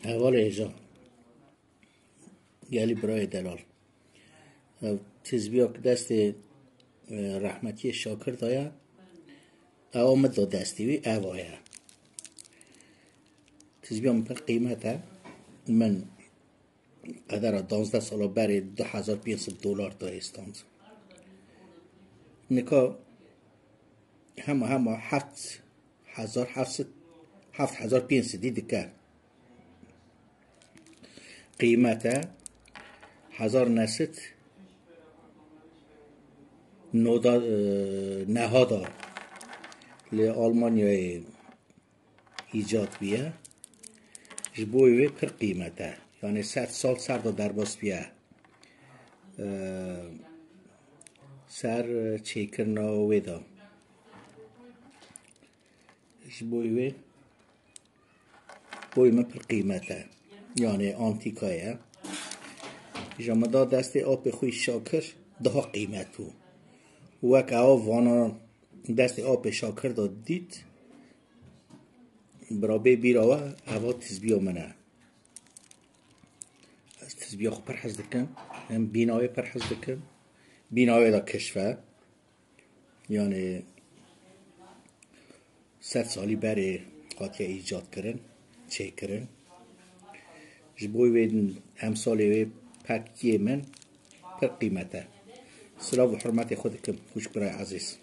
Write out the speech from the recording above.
احوال ایجا گلی برای دلال تزبیه که دست رحمتی شاکر دایا او مدو دستیوی اوایه تزبیه من پر قیمته من قدر 12 سالا بری $2,500 دایستاند نکا همه 7,500 دیده قیمته 1000 نست نهادا لآلمانیا ایجاد بیه جبوی پر قیمته یعنی 100 سال سر در باس بیه سر چیکرنا ویدا جبوی من پر قیمته یعنی آنتیکایه جامدا دست آب خوی شاکر ده قیمتو وک او وانا دست آب شاکر داد دید برابه بیراوه او تزبیه منه از تزبیه خو پر حز دکن هم بیناوی پر حز دکن بیناوی دا کشفه یعنی 100 سالی بری قاطیه ایجاد کرن چه کرن جبوی ویدن امثالی وی پاکیه من پر قیمته سلام و حرمت خودکم خوش برای عزیز